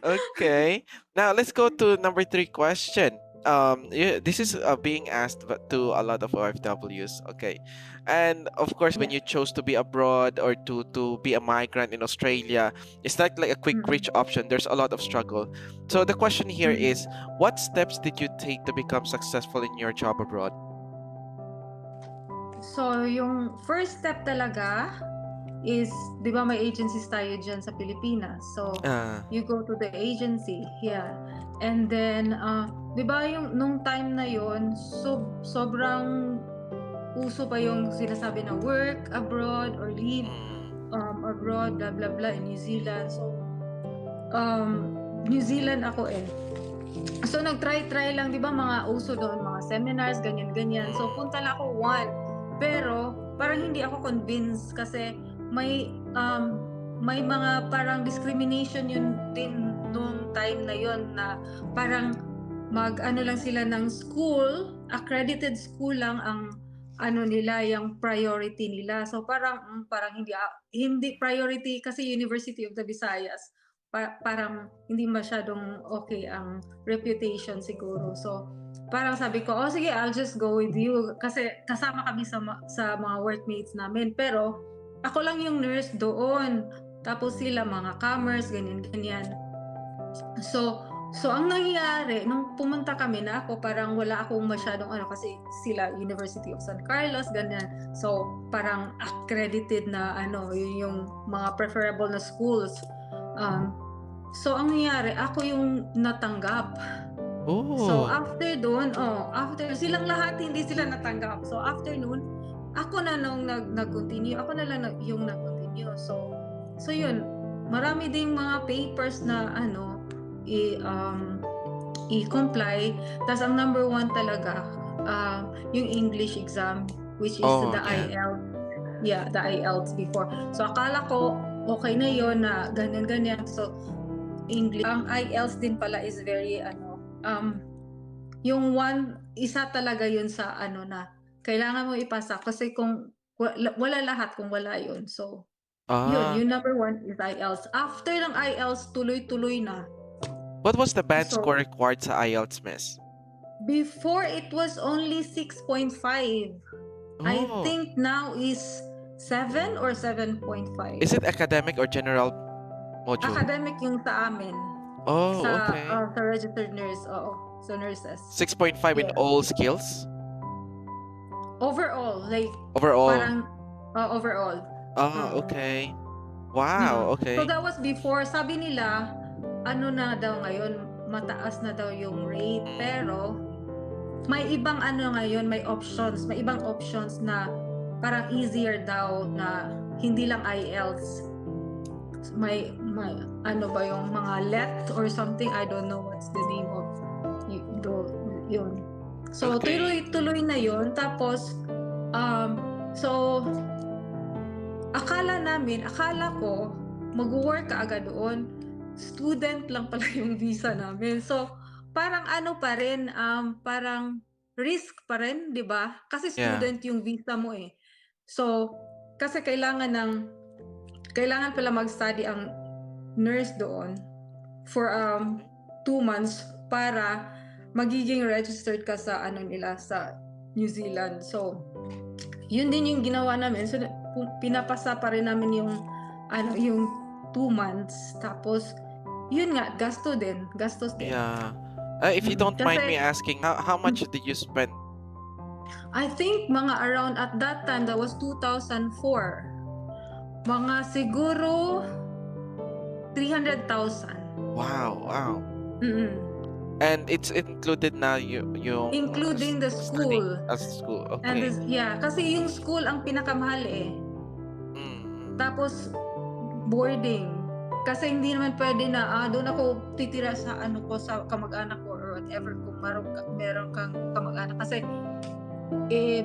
Okay. Now let's go to number three question. This is being asked to a lot of OFWs. Okay, and of course, when Yeah. you chose to be abroad or to be a migrant in Australia, it's not like a quick Mm-mm. rich option. There's a lot of struggle. So the question here is, Mm-mm. what steps did you take to become successful in your job abroad? So, yung first step talaga is, di ba may agencies tayo dyan sa Pilipinas? So, Uh, you go to the agency, yeah. And then, di ba yung nung time na yon, sobrang uso pa yung sinasabi na work abroad or live mm, abroad, blah blah blah, in New Zealand. So, New Zealand ako eh. So, nag-try lang, di ba, mga uso doon, mga seminars, ganyan-ganyan. So, mm, punta lang ako one. Pero, parang hindi ako convinced kasi may mga parang discrimination yun din noong time na yon, na parang mag-ano lang sila ng school, accredited school lang ang ano nila, yung priority nila. So, parang hindi priority kasi University of the Visayas. Parang hindi masyadong okay ang reputation siguro. So, parang sabi ko, oh sige, I'll just go with you. Kasi kasama kami sa mga workmates namin. Pero, ako lang yung nurse doon. Tapos sila mga commerce, ganyan-ganyan. So ang nangyari, nung pumunta kami na ako, parang wala akong masyadong ano, kasi sila University of San Carlos, ganyan. So, parang accredited na ano, yun yung mga preferable na schools. Um, so, ang nangyari, ako yung natanggap. So, oh, after silang lahat, hindi sila natanggap. So, after noon, ako na nung nag-continue, ako na lang yung nag-continue. So yun, marami ding mga papers na ano, i-comply. Tas ang number one talaga, yung English exam, which is oh, the yeah. IELTS. Yeah, the IELTS before. So akala ko okay na yon, na ganyan-ganyan. So English, ang IELTS din pala is very ano, yung isa talaga yun sa ano na kailangan mo ipasa, kasi kung wala lahat kung wala yun. So yun, Ah, yung number one is IELTS. After ng IELTS, tuloy-tuloy na. what was the band score So, required sa IELTS, miss? before it was only 6.5. I Oh, think now is 7 or 7.5. is it academic or general module? Academic yung sa amin. Oh, Sa okay. sa registered nurse, oo. So nurses. 6.5 in Yeah. all skills? Overall, like Overall. parang overall. Ah, Oo. okay. Wow, So okay. that was before. Sabi nila, ano na daw ngayon, mataas na daw yung rate, Mm. pero may ibang ano ngayon, may ibang options na parang easier daw, na hindi lang IELTS. May ano ba yung mga LET or something, I don't know what's the name of yun. So Okay. tuloy-tuloy na yun, tapos so akala ko mag-work ka agad doon. Student lang pala yung visa namin. So, parang ano pa rin, parang risk pa rin, 'di ba? Kasi Yeah. student yung visa mo eh. So, kasi kailangan pala mag-study ang nurse doon for 2 months para magiging registered ka sa ano nila, sa New Zealand. So, yun din yung ginawa namin. So, pinapasa pa rin namin yung ano, yung 2 months. Tapos, yun nga, gastos din. Yeah. If you don't mind me Kasi, asking, how much did you spend? I think mga around at that time, that was 2004. Mga siguro 300,000. Wow, wow. Mm-mm. And it's included na yung Including the studying school. as school. And Okay. yeah, kasi yung school ang pinakamahal eh. Mm. Tapos, boarding. Kasi hindi naman pwede na doon ako titira sa ano ko, sa kamag-anak ko or whatever, kung meron kang kamag-anak, kasi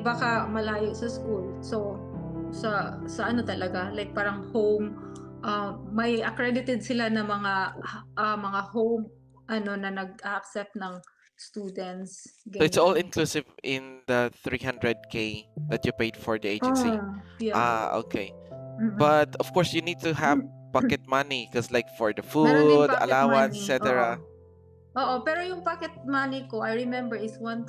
baka malayo sa school. So sa ano talaga, like parang home, may accredited sila na mga home ano na nag-accept ng students, So it's all ganyan. inclusive in the 300K that you paid for the agency. Oh, yeah. Ah, okay. Mm. But of course, you need to have pocket money because like for the Meron din food, pocket allowance, money. Oo. etc. Oo, pero yung pocket money ko, I remember is $1,000,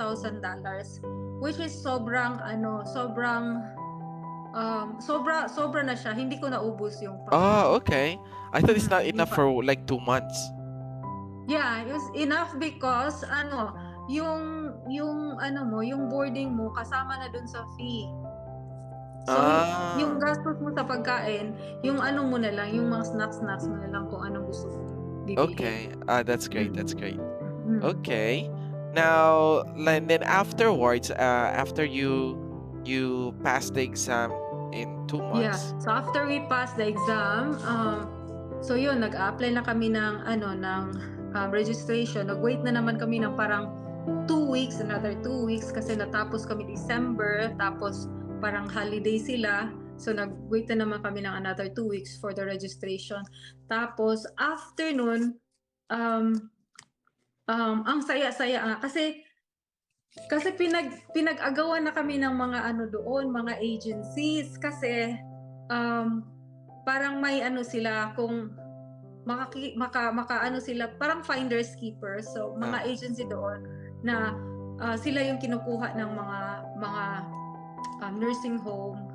which is sobrang sobra na siya. Hindi ko naubos yung pocket Oh, money. okay. I thought it's not Yung enough for like 2 months. Yeah, it was enough because yung boarding mo kasama na dun sa fee. So, yung Ah, gastos mo sa pagkain, yung ano mo na lang, yung mga snacks mo na lang kung anong gusto mo bibilhin. okay. That's great. That's great. Mm. Okay. Now, then afterwards, after you pass the exam in 2 Yeah. months. So after we pass the exam, so yun, nag-apply na kami ng registration. Nag-wait na naman kami ng parang 2 weeks, another 2 weeks kasi natapos kami December, tapos parang holiday sila. So nag-wait na naman kami ng another 2 weeks for the registration. Tapos after nun, ang saya-saya kasi pinag-agawan na kami ng mga doon, mga agencies kasi parang may sila kung maka sila parang finders keepers. So mga Ah. agency doon na sila yung kinukuha ng mga nursing home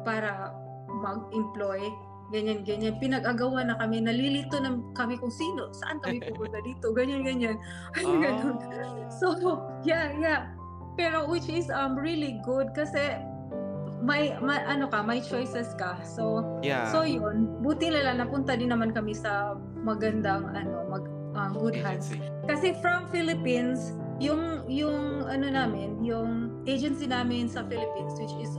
para mag-employ, ganyan. Pinag-agawan na kami, nalilito na kami kung saan kami pupunta dito, ganyan. Ay, ganun. Ah. So, yeah. Pero which is really good kasi may choices ka. So Yeah. yun, buti na lang napunta din naman kami sa magandang good hands. Agency. Kasi from Philippines, yung yung agency namin sa Philippines, which is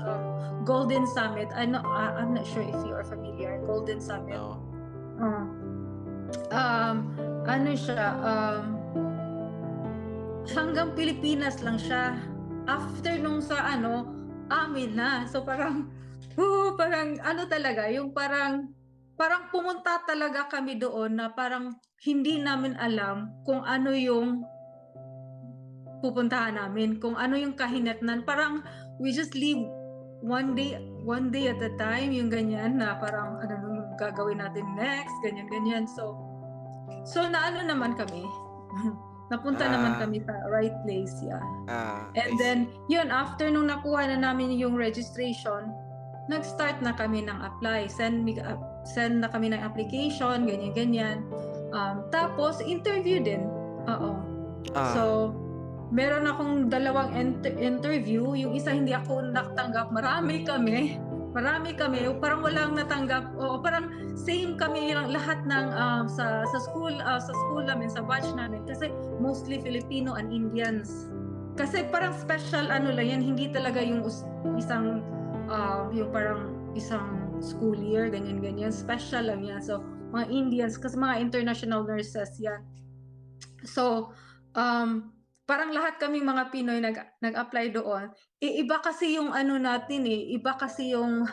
Golden Summit. I'm not sure if you are familiar. Golden Summit. No. Siya, hanggang Pilipinas lang siya. After nung sa amin na. So parang talaga, yung parang pumunta talaga kami doon na parang hindi namin alam kung ano yung pupuntahan namin, kung ano yung kahinatnan. Parang we just live one day at a time, yung ganyan na parang ano nung gagawin natin next, ganyan. So naano naman kami. Napunta naman kami sa right place, yeah. And then, yun, after nung nakuha na namin yung registration, nag-start na kami ng apply. Send na kami ng application, ganyan. Tapos, interview din. Oo. So, meron akong 2 interview. Yung isa hindi ako natanggap. Marami kami. Parang walang natanggap. O parang same kami yung lahat ng sa school namin, sa batch namin. Kasi mostly Filipino and Indians. Kasi parang special lang yan, hindi talaga yung isang yung parang isang school year, ganyan. Special lang yan. So, mga Indians, kasi mga international nurses yan. So, parang lahat kaming mga Pinoy nag-apply doon. Iba kasi yung natin iba kasi yung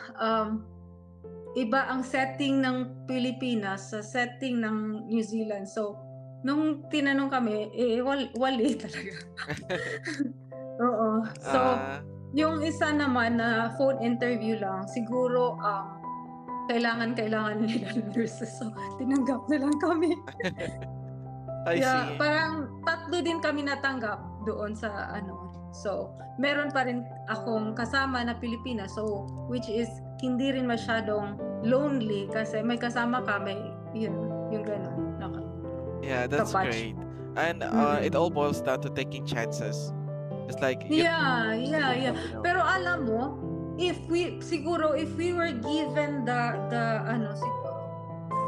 iba ang setting ng Pilipinas sa setting ng New Zealand. So, nung tinanong kami, wali talaga. Oo. So, yung isa naman na phone interview lang, siguro kailangan nila ng nurses. So, tinanggap na lang kami. I see. Parang 3 din kami natanggap doon sa So, meron pa rin akong kasama na Pilipina. So, which is hindi rin masyadong lonely kasi may kasama ka, yung gano'n. Yeah, that's great. And it all boils down to taking chances. It's like Yeah. Pero alam mo, if we were given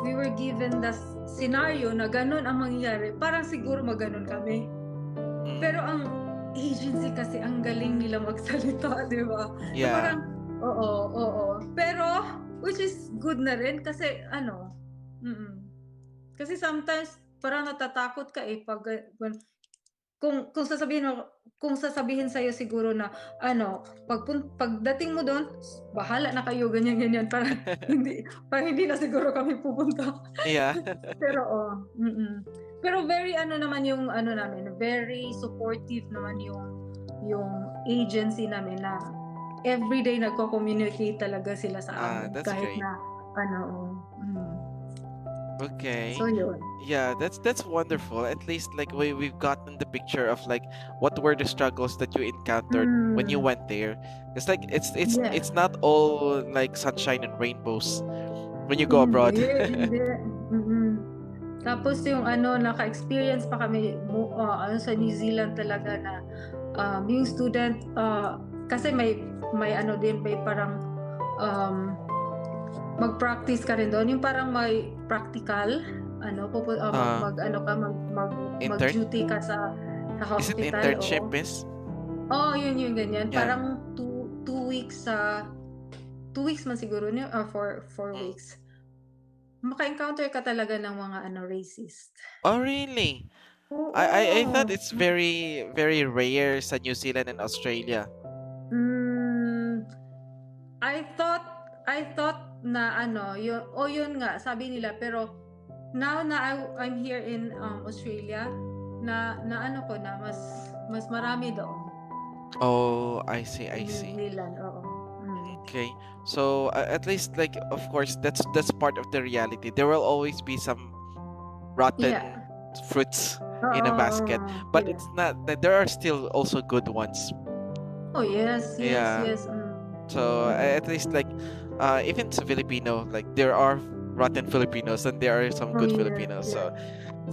we were given the scenario na ganun ang mangyayari, parang siguro maganon kami. Pero ang agency kasi ang galing nila magsalita, di ba? Yeah. So parang, oo. Pero, which is good na rin kasi kasi sometimes parang natatakot ka pag kung sasabihin sa'yo siguro na pagdating mo doon, bahala na kayo, ganyan. Parang hindi na siguro kami pupunta. Yeah. Pero pero very naman yung namin, very supportive naman yung agency namin na everyday nagko-communicate talaga sila sa amin That's kahit great. na ano, Okay. so yun. Yeah, that's wonderful. At least like we've gotten the picture of like what were the struggles that you encountered when you Mm, went there. It's like yeah. it's not all like sunshine and rainbows when you go abroad. Hindi, hindi. Mm. Tapos yung ano, naka-experience pa kami ano, sa New Zealand talaga na yung student, kasi may ano din, may parang um, mag-practice ka rin doon. Yung parang may practical, ano, Uh, ano ka, intern? mag-duty ka sa Is it hospital, internship, oo. miss? Oo, yun yung ganyan. Yeah. Parang 2 weeks 2 weeks man siguro niya, or 4 Mm. weeks. Maka-encounter ka talaga ng mga ano, racist. Oh, really? I thought Oo. it's very very rare sa New Zealand and Australia. Mm, I thought na ano, yun nga, sabi nila, pero now na I'm here in Australia, na ano ko na mas marami doon. Oh, I see, I New see. Zealand, oo. Okay. So at least like of course that's part of the reality. There will always be some rotten Yeah. fruits in a basket, but Yeah. it's not that there are still also good ones. Oh, yes, Yeah. yes. So at least like even sa Filipino, like there are rotten Filipinos and there are some Oh, good yeah, Filipinos. yeah.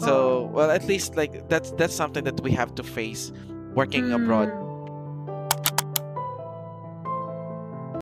So well at least like that's something that we have to face working abroad.